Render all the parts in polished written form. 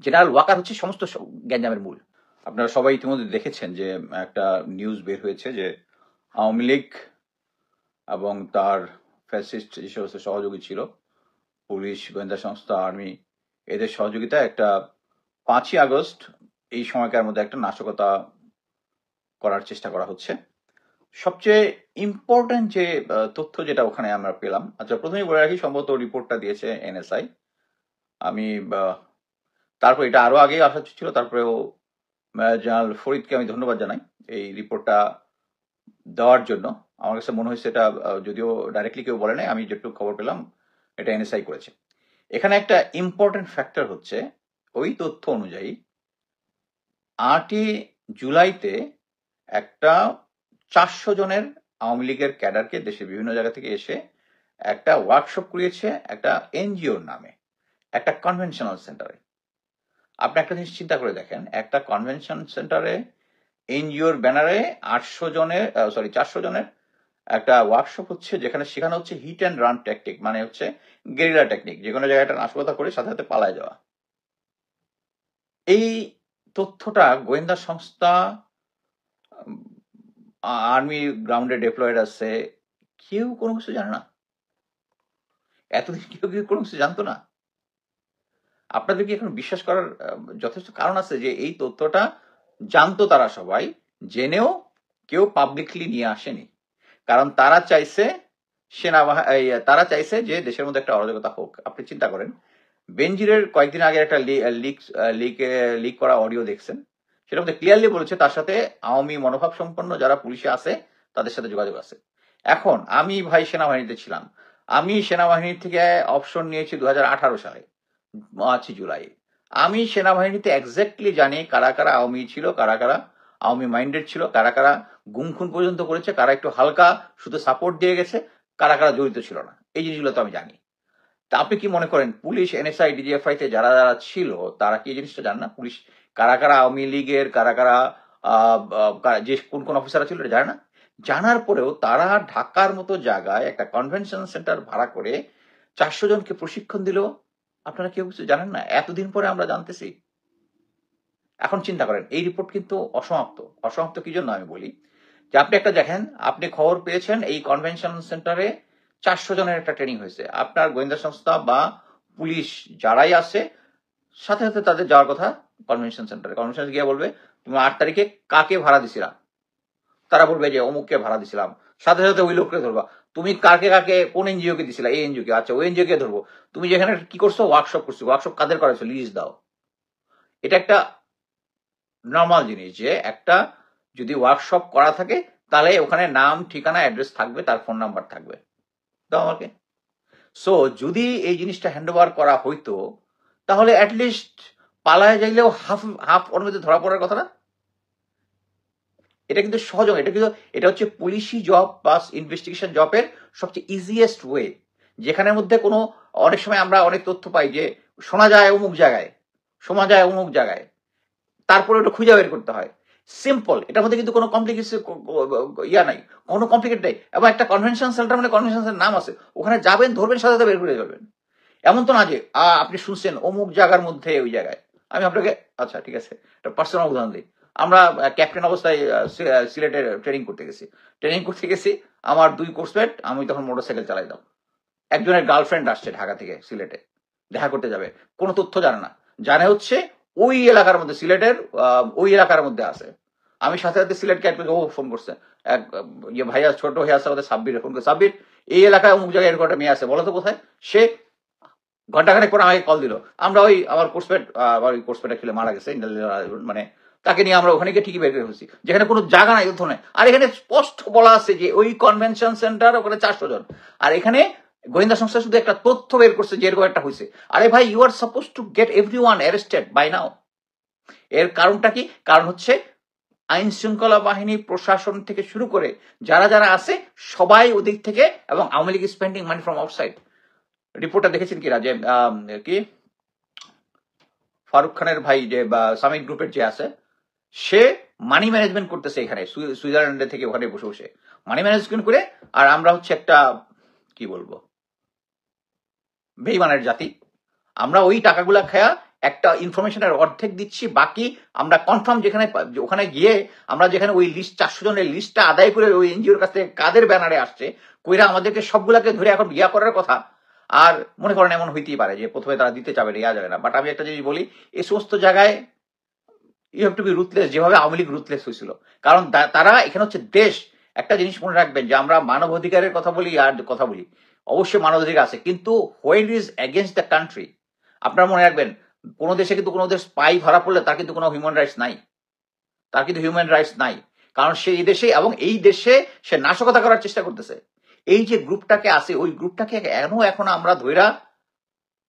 General Waker হচ্ছে সমস্ত গ্যাঞ্জামের মূল। আপনারা সবাই ইতিমধ্যে দেখেছেন যে একটা নিউজ বের হয়েছে যে আওয়ামী লীগ এবং তার ফ্যাসিস্ট যে সমস্ত সহযোগী ছিল, পুলিশ, গোয়েন্দা সংস্থা, আর্মি, এদের সহযোগিতায় একটা 5ই আগস্ট এই সময়কার মধ্যে একটা নাশকতা করার চেষ্টা করা হচ্ছে। সবচেয়ে ইম্পর্টেন্ট যে তথ্য যেটা ওখানে আমরা পেলাম, আচ্ছা প্রথমেই বলে রাখি, সম্ভবত রিপোর্টটা দিয়েছে এনএসআই। আমি তারপর এটা আরো আগে আসা ছিল, তারপরেও জেনারেল ফরিদকে আমি ধন্যবাদ জানাই এই রিপোর্টটা দেওয়ার জন্য। আমার কাছে মনে হয়েছে এটা, যদিও ডাইরেক্টলি কেউ বলে নাই, আমি যেটুকু খবর পেলাম এটা এনএসআই করেছে। এখানে একটা ইম্পর্টেন্ট ফ্যাক্টর হচ্ছে, ওই তথ্য অনুযায়ী 8ই জুলাইতে একটা 400 জনের আওয়ামী লীগের ক্যাডারকে দেশের বিভিন্ন জায়গা থেকে এসে একটা ওয়ার্কশপ করিয়েছে একটা এনজিওর নামে, একটা কনভেনশনাল সেন্টারে। আপনি একটা জিনিস চিন্তা করে দেখেন, একটা কনভেনশন সেন্টারে এনজিওর ব্যানারে 400 জনের একটা ওয়ার্কশপ হচ্ছে, যেখানে শেখানো হচ্ছে হিট অ্যান্ড রান টেকনিক, মানে হচ্ছে গেরিলা টেকনিক, যে কোনো জায়গায় একটা নাশকতা করে সাথে সাথে পালায় যাওয়া। এই তথ্যটা গোয়েন্দা সংস্থা, আর্মি গ্রাউন্ডে ডিপ্লয়েড আছে, কেউ কোনো কিছু জানে না। এতদিন কেউ কোনো কিছু জানতো না। আপনাদের কি এখন বিশ্বাস করার যথেষ্ট কারণ আছে যে এই তথ্যটা জানতো তারা সবাই, জেনেও কেউ পাবলিকলি নিয়ে আসেনি? কারণ তারা চাইছে তারা চাইছে যে দেশের মধ্যে একটা অরাজকতা হোক। আপনি চিন্তা করেন, বেনজিরের কয়েকদিন আগে একটা লিক করা অডিও দেখছেন, সেটার মধ্যে ক্লিয়ারলি বলেছে তার সাথে আওয়ামী মনোভাব সম্পন্ন যারা পুলিশে আছে তাদের সাথে যোগাযোগ আছে। এখন আমি ভাই সেনাবাহিনীতে ছিলাম, আমি সেনাবাহিনী থেকে অপশন নিয়েছি 2018 সালে 5 জুলাই। আমি সেনাবাহিনীতে এক্স্যাক্টলি জানি কারা কারা আওয়ামী ছিল, কারা কারা আওয়ামী মাইন্ডেড ছিল, কারা কারা গুম খুন পর্যন্ত করেছে, কারা একটু হালকা শুধু সাপোর্ট দিয়ে গেছে, কারা কারা জড়িত ছিল না। এই জিনিসগুলো তো আমি জানি। তা আপনি কি মনে করেন পুলিশ, এনএসআই, ডিজিএফআই তে যারা যারা ছিল তারা কি এই জিনিসটা জান না? পুলিশ কারা কারা আওয়ামী লীগের, কারা কারা যে কোন কোন অফিসাররা ছিল এটা জানে না? জানার পরেও তারা ঢাকার মতো জায়গায় একটা কনভেনশন সেন্টার ভাড়া করে 400 জনকে প্রশিক্ষণ দিল। আপনারা কেউ কিছু জানেন না? এতদিন পরে আমরা জানতেছি। এখন চিন্তা করেন, এই রিপোর্ট কিন্তু অসমাপ্ত। অসমাপ্ত কি জন্য আমি বলি, যে আপনি একটা দেখেন, আপনি খবর পেয়েছেন এই কনভেনশন সেন্টারে 400 জনের একটা ট্রেনিং হয়েছে। আপনার গোয়েন্দা সংস্থা বা পুলিশ যারাই আছে, সাথে সাথে তাদের যাওয়ার কথা কনভেনশন সেন্টারে। কনভেনশন গিয়ে বলবে তুমি 8 তারিখে কাকে ভাড়া দিছিলা, তারা বলবে যে অমুককে ভাড়া দিছিলাম। সাথে সাথে ওই লোককে ধরবা, তুমি কাকে কাকে কোন এনজিও কে দিছিলা, এই এনজিও কে, আচ্ছা ওই এনজিও কে ধরবো। তুমি যেখানে কি করছো, ওয়ার্কশপ করছো, ওয়ার্কশপ কাদের করেছো, লিস্ট দাও। এটা একটা নর্মাল জিনিস যে একটা যদি ওয়ার্কশপ করা থাকে তাহলে ওখানে নাম, ঠিকানা, অ্যাড্রেস থাকবে, তার ফোন নাম্বার থাকবে। দাও আমাকে। সো যদি এই জিনিসটা হ্যান্ড ওভার করা হইতো তাহলে অ্যাটলিস্ট পালায় যাইলেও হাফ হাফ ওর মধ্যে ধরা পড়ার কথা না? এটা কিন্তু সহজ, এটা হচ্ছে পুলিশি জব বা ইনভেস্টিগেশন জবের সবচেয়ে ইজিয়েস্ট ওয়ে, যেখানের মধ্যে কোনো, অনেক সময় আমরা অনেক তথ্য পাই যে শোনা যায় অমুক জায়গায়, শোনা যায় অমুক জায়গায়, তারপরে ওটা খুঁজে বের করতে হয়। সিম্পল, এটার মধ্যে কিন্তু কোনো কমপ্লিকেশন নাই, কোনো কমপ্লিকেট নেই। এবং একটা কনভেনশন সেন্টার মানে কনভেনশন সেন্টার নাম আছে, ওখানে যাবেন, ধরবেন, সাথে সাথে বের করে যাবেন। এমন তো না যে আপনি শুনছেন অমুক জায়গার মধ্যে ওই জায়গায়। আমি আপনাকে, আচ্ছা ঠিক আছে, একটা পার্সোনাল উদাহরণ দিই। আমরা ক্যাপ্টেন অবস্থায় সিলেটে ট্রেনিং করতে গেছি। আমার 2 কোর্সমেট, আমি তখন মোটরসাইকেল চালাইতাম। একজনের গার্লফ্রেন্ড আসছে ঢাকা থেকে সিলেটে দেখা করতে যাবে, কোনো তথ্য জানে না, জানে হচ্ছে ওই এলাকার মধ্যে, সিলেটের ওই এলাকার মধ্যে আছে। আমি সাথে সাথে সিলেটকে একটু ফোন করছে, এক ভাইয়া, ছোট ভাইয়া আছে আমাদের, সাব্বির, ফোন করে, সাব্বির এই এলাকায় অমুক জায়গায় এরকম একটা মেয়ে আছে, বলো তো কোথায়। সে ঘন্টাখানেক পর আমাকে কল দিল। আমরা ওই আমার কোর্সমেট অ্যাকচুয়ালি মারা গেছে, মানে তাকে নিয়ে আমরা ওখানে গিয়ে ঠিকই বের করে ফেলছি, যেখানে কোনো জায়গা নাই তথ্য নাই। আর এখানে স্পষ্ট বলা আছে যে ওই কনভেনশন সেন্টার, ওখানে 400 জন, আর এখানে গোয়েন্দা সংস্থা শুধু একটা তথ্য বের করছে যে এরকম একটা হয়েছে। আরে ভাই, you are suppose to get everyone arrested by now. এর কারণটা কি? কারণ হচ্ছে আইন শৃঙ্খলা বাহিনী, প্রশাসন থেকে শুরু করে যারা যারা আছে সবাই ওদিক থেকে, এবং Awami League spending money from outside. রিপোর্টটা দেখেছেন কিনা যে কি ফারুক খানের ভাই যে সামিট গ্রুপের যে আছে, সে মানি ম্যানেজমেন্ট করতেছে এখানে সুইজারল্যান্ডে থেকে, ওখানে বসে বসে মানি ম্যানেজমেন্ট করে। আর আমরা হচ্ছে একটা কি বলবো, বেইমানের জাতি। আমরা ওই টাকাগুলা খায়া একটা ইনফরমেশনের অর্ধেক দিচ্ছি, বাকি আমরা কনফার্ম যেখানে ওখানে গিয়ে আমরা যেখানে ওই লিস্ট 400 জনের লিস্টটা আদায় করে ওই এনজিওর কাছ থেকে কাদের ব্যানারে আসছে কইরা আমাদেরকে সবগুলাকে ধরে এখন ইয়া করার কথা। আর মনে করেন এমন হইতেই পারে যে প্রথমে তারা দিতে চাবে, ইয়া যাবে না। বাট আমি একটা জিনিস বলি, এই সমস্ত জায়গায় you have to be ruthless, যেভাবে আওয়ামী লীগ রুথলেস হয়েছিল। কারণ তারা এখানে হচ্ছে দেশ। একটা জিনিস মনে রাখবেন যে আমরা মানব অধিকারের কথা বলি আর কথা বলি, অবশ্যই মানব অধিকার আছে, কিন্তু when is against the country. আপনারা মনে রাখবেন কোন দেশে কিন্তু কোনো দেশ স্পাই ধরা পড়লে তার কিন্তু কোনো হিউম্যান রাইটস নাই, তার কিন্তু হিউম্যান রাইটস নাই। কারণ সে এই দেশে এবং এই দেশে সে নাশকতা করার চেষ্টা করতেছে। এই যে গ্রুপটাকে আছে, ওই গ্রুপটাকে এখন আমরা ধইরা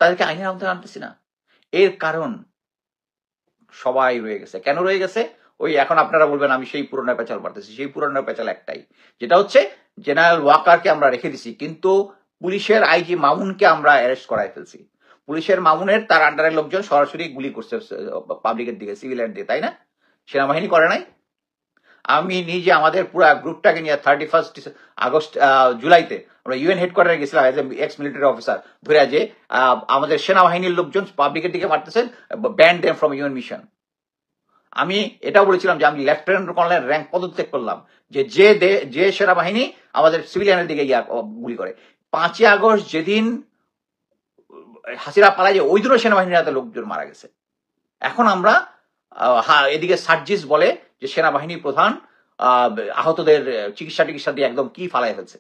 তাদেরকে আইনের আওতায় আনতেছি না। এর কারণ সবাই রয়ে গেছে। কেন রয়ে গেছে? ওই এখন আপনারা বলবেন আমি সেই পুরনো পেঁচাল পারতেছি, সেই পুরনো পেঁচাল একটাই, যেটা হচ্ছে জেনারেল ওয়াকারকে আমরা রেখে দিছি, কিন্তু পুলিশের আইজি মামুনকে আমরা অ্যারেস্ট করাই ফেলছি। পুলিশের মামুনের তার আন্ডারের লোকজন সরাসরি গুলি করছে পাবলিকের দিকে, সিভিলের দিকে, তাই না? সেনাবাহিনী করে নাই? আমি নিজে আমাদের পুরো গ্রুপটাকে নিয়ে 31 আগস্ট জুলাইতে আমরা ইউএন হেডকোয়ার্টারে গেছিলাম এজ এক্স মিলিটারি অফিসার, ধরে যে আমাদের সেনাবাহিনীর লোকজন পাবলিকের দিকে মারতেছেন, ban them from UN mission. আমি এটাও বলেছিলাম যে আমি লেফটেন্যান্ট কর্নেল র্যাঙ্ক পদত্যাগ করলাম যে সেনাবাহিনী আমাদের সিভিলিয়ানের দিকে গুলি করে। 5ই আগস্ট যেদিন হাসিনা পালায়, যে ওই দিনও সেনাবাহিনীর হাতে লোকজন মারা গেছে। এখন আমরা এদিকে সার্জিস বলে যে সেনাবাহিনী প্রধান আহতদের চিকিৎসা দিয়ে একদম কি ফালাই ফেলছে।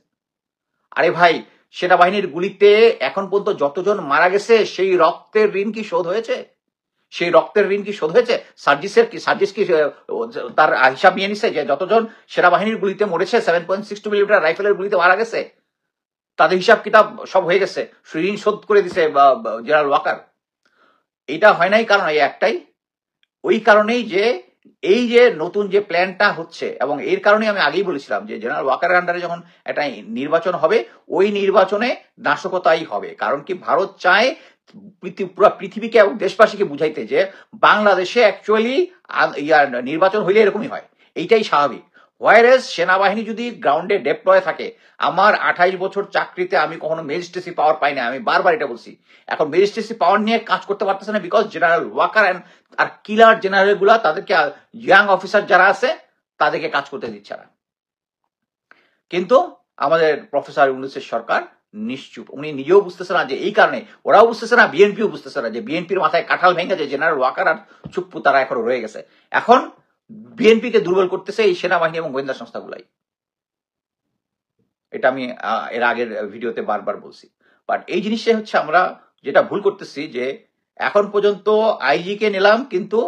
আরে ভাই, সেনাবাহিনীর গুলিতে এখন পর্যন্ত যতজন মারা গেছে সেই রক্তের ঋণ কি শোধ হয়েছে? সেই রক্তের ঋণ কি শোধ হয়েছে? সার্জিস কি তার হিসাব নিয়ে নিছে যে যতজন সেনাবাহিনীর গুলিতে মরেছে, 7.62 মিলিমিটার রাইফেলের গুলিতে মারা গেছে, তাদের হিসাব কিতাব সব হয়ে গেছে, ঋণ শোধ করে দিছে জেনারেল ওয়াকার? এটা হয় নাই কারণ এই একটাই, ওই কারণেই যে এই যে নতুন যে প্ল্যানটা হচ্ছে, এবং এর কারণে আমি আগেই বলেছিলাম যে জেনারেল ওয়াকারের আন্ডারে যখন একটা নির্বাচন হবে, ওই নির্বাচনে নাশকতাই হবে। কারণ কি, ভারত চায় পুরো পৃথিবীকে এবং দেশবাসীকে বুঝাইতে যে বাংলাদেশে অ্যাকচুয়ালি নির্বাচন হইলে এরকমই হয়, এইটাই স্বাভাবিক। হোয়ারেজ সেনাবাহিনী যদি গ্রাউন্ডে ডেপ্লয় থাকে, আমার 28 বছর চাকরিতে আমি কখনো ম্যাজিস্ট্রেসি পাওয়ার পাই না, আমি বারবার এটা বলছি। এখন ম্যাজিস্ট্রেসি পাওয়ার নিয়ে কাজ করতে পারতেছে না, বিকজ জেনারেল ওয়াকার আর কিলার জেনারেল গুলা তাদেরকে, ইয়াং অফিসার যারা আছে তাদেরকে কাজ করতে দিচ্ছে না। কিন্তু আমাদের প্রফেসর ইউনূসের সরকার নিশ্চুপ, উনি নিজেও বুঝতেছে না যে এই কারণে, ওরাও বুঝতেছে না, বিএনপিও বুঝতেছে না যে বিএনপির মাথায় কাঁঠাল ভেঙে যে জেনারেল ওয়াকার আর চুপ্পু তারা এখনো রয়ে গেছে। এখন বিএনপিকে দুর্বল করতেছে এই সেনাবাহিনী এবং গোয়েন্দা সংস্থাগুলাই। এটা আমি এর আগের ভিডিওতে বারবার বলছি। বাট এই জিনিসটাই হচ্ছে আমরা যেটা ভুল করতেছি, যে এখন পর্যন্ত আইজি কে নিলাম, কিন্তু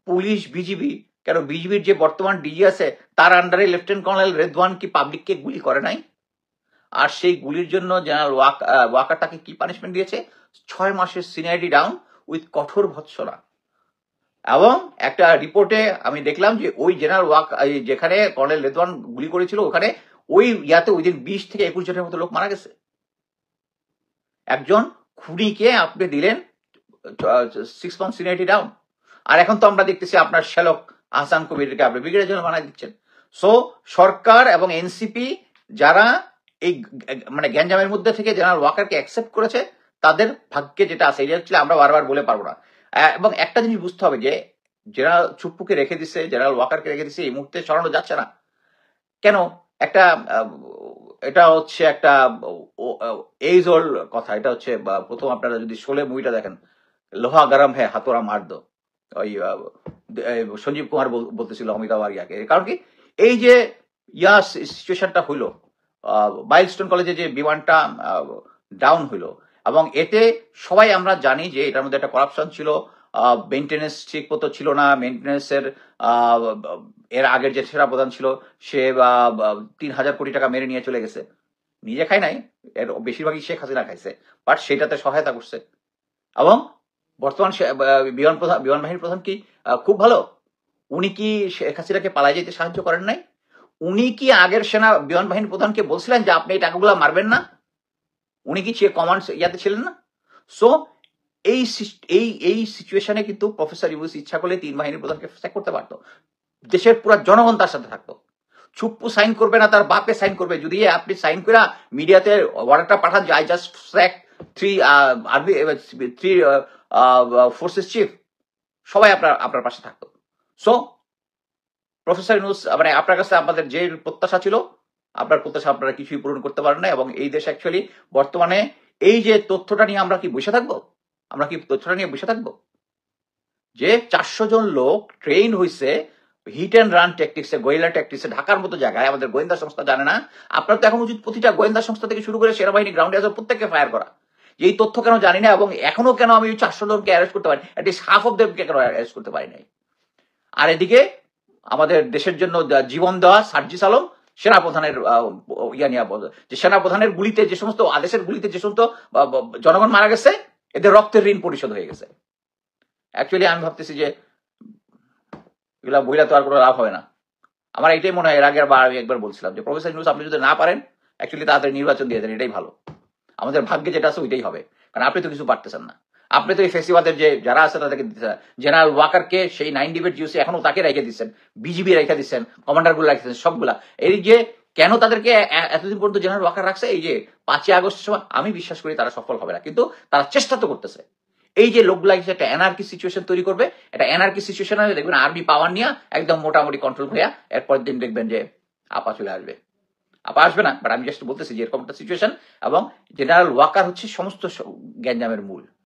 পুলিশ, বিজিবি, কেন বিজিবির যে বর্তমান ডিজি আছে তার আন্ডারে লেফটেন্যান্ট কর্নেল রেদওয়ান কি পাবলিককে গুলি করে নাই? আর সেই গুলির জন্য জেনারেল ওয়াকার তাকে কি পানিশমেন্ট দিয়েছে? 6 মাসের সিনিয়রিটি ডাউন উইথ কঠোর ভৎসনা। এবং একটা রিপোর্টে আমি দেখলাম যে ওই জেনারেল যেখানে কর্নেল রেদওয়ান গুলি করেছিল, ওখানে ওই ওই দিন 20 থেকে 21 জনের মতো লোক মারা গেছে। একজন খুনিকে আপনি দিলেন 6 মান্থ সিনিয়রিটি ডাউন, আর এখন তো আমরা দেখতেছি আপনার শ্যালক আহসান কবিরকে আপনি ব্রিগেডিয়ার জেনারেল বানাই দিচ্ছেন। সো সরকার এবং এনসিপি যারা এই মানে গ্যাঞ্জামের মধ্যে থেকে জেনারেল ওয়াকারকে অ্যাকসেপ্ট করেছে, তাদের ভাগ্যে যেটা আছে এটা হচ্ছে আমরা বারবার বলে পারবো না। এবং একটা জিনিস বুঝতে হবে যে জেনারেল চুপ্পুকে রেখে দিচ্ছে, জেনারেল ওয়াকারকে রেখে দিচ্ছে, এই মুহূর্তে সরানো যাচ্ছে না কেন? একটা এটা হচ্ছে একটা এইজ ওল্ড কথা। এটা হচ্ছে প্রথম আপনারা যদি শোলে মুভিটা দেখেন, লোহা গরম হ্যাঁ হাতোরা মার দো, ওই সঞ্জীব কুমার বলতেছিল অমিতাভ আরিয়াকে। কারণ কি, এই যে সিচুয়েশনটা হইলো, মাইলস্টোন কলেজে যে বিমানটা ডাউন হইলো, এবং এতে সবাই আমরা জানি যে এটার মধ্যে একটা করাপশন ছিল, মেনটেন্যান্স ঠিক মতো ছিল না। মেনটেন্যান্সের এর আগের যে সেরা প্রধান ছিল সে 3,000 কোটি টাকা মেরে নিয়ে চলে গেছে, নিজে খায় নাই, এর বেশিরভাগই শেখ হাসিনা খাইছে, বাট সেটাতে সহায়তা করছে। এবং বর্তমান বিমান বাহিনীর প্রধান কি খুব ভালো? উনি কি শেখ হাসিনাকে পালাই যেতে সাহায্য করেন নাই? উনি কি আগের সেনা বিমান বাহিনীর প্রধানকে বলছিলেন যে আপনি এই টাকাগুলো মারবেন না? উনি কি কমান্ড ইয়াতে ছিলেন না? সো এই সিচুয়েশনে কিন্তু প্রফেসর ইউনূস ইচ্ছা করলে 3 বাহিনীর প্রধানকে স্যাক করতে পারতো, দেশের পুরো জনগণ তার সাথে থাকতো। চুপ্পু সাইন করবে না, তার বাপে সাইন করবে। যদি আপনি সাইন করে মিডিয়াতে অর্ডারটা পাঠান যে I just sack three army, three forces chief, সবাই আপনার পাশে থাকতো। সো প্রফেসর ইউনূস মানে আপনার কাছে আমাদের যে প্রত্যাশা ছিল, আপনার প্রত্যাশা আপনারা কিছুই পূরণ করতে পারেন না, এবং এই দেশ অ্যাকচুয়ালি বর্তমানে এই যে তথ্যটা নিয়ে আমরা কি বসে থাকবো? আমরা কি তথ্যটা নিয়ে বসে থাকবো? যে 400 জন লোক ট্রেন হইছে হিট অ্যান্ড রান ট্যাকটিক্সে, গোয়েন্দা ট্যাকটিক্সে, ঢাকার মতো জায়গায় আমাদের গোয়েন্দা সংস্থা জানে না। আপনার তো এখন উচিত প্রতিটা গোয়েন্দা সংস্থা থেকে শুরু করে সেনাবাহিনী, গ্রাউন্ডে আসে প্রত্যেককে ফায়ার করা। যে এই তথ্য কেন জানি না, এবং এখনো কেন আমি 400 জনকে অ্যারেস্ট করতে পারি, অ্যাটলিস্ট হাফ অফ দেমকে কেন অ্যারেস্ট করতে পারি নাই। আর এদিকে আমাদের দেশের জন্য জীবন দেওয়া সার্জিস আলম সেনাপ্রধানের যে সেনাপ্রধানের গুলিতে, যে সমস্ত আদেশের গুলিতে যে সমস্ত জনগণ মারা গেছে, এদের রক্তের ঋণ পরিশোধ হয়ে গেছে। অ্যাকচুয়ালি আমি ভাবতেছি যে এগুলা বইলা তো আর কোনো লাভ হবে না। আমার এটাই মনে হয়, এর আগে আমি একবার বলছিলাম যে প্রফেসর ইউনূস আপনি যদি না পারেন, অ্যাকচুয়ালি তাড়াতাড়ি নির্বাচন দিয়ে দেন, এটাই ভালো। আমাদের ভাগ্যে যেটা আছে ওইটাই হবে, কারণ আপনি তো কিছু পারতেছেন না। আপনি তো এই ফেসিবাদের যে যারা আছে তাদেরকে দিচ্ছেন, জেনারেল ওয়াকারকে সেই 9 ডিবেট জিওসি এখনো তাকে রেখে দিচ্ছেন, বিজিবি রেখে দিচ্ছেন, কমান্ডার গুলো রেখে দিচ্ছেন সবগুলা। এই যে কেন তাদেরকে এতদিন পর্যন্ত জেনারেল ওয়াকার রাখছে, এই যে 5ই আগস্টের সময়, আমি বিশ্বাস করি তারা সফল হবে না, কিন্তু তারা চেষ্টা তো করতেছে। এই যে লোকগুলা একটা এনআরকি সিচুয়েশন তৈরি করবে, এটা এনআরকি সিচুয়েশন দেখবেন আর্মি পাওয়ার নিয়ে একদম মোটামুটি কন্ট্রোল হয়ে এরপর দিন দেখবেন যে আপা চলে আসবে। আপা আসবে না, বাট আমি জাস্ট বলতেছি যে এরকম একটা সিচুয়েশন, এবং জেনারেল ওয়াকার হচ্ছে সমস্ত গ্যাঞ্জামের মূল।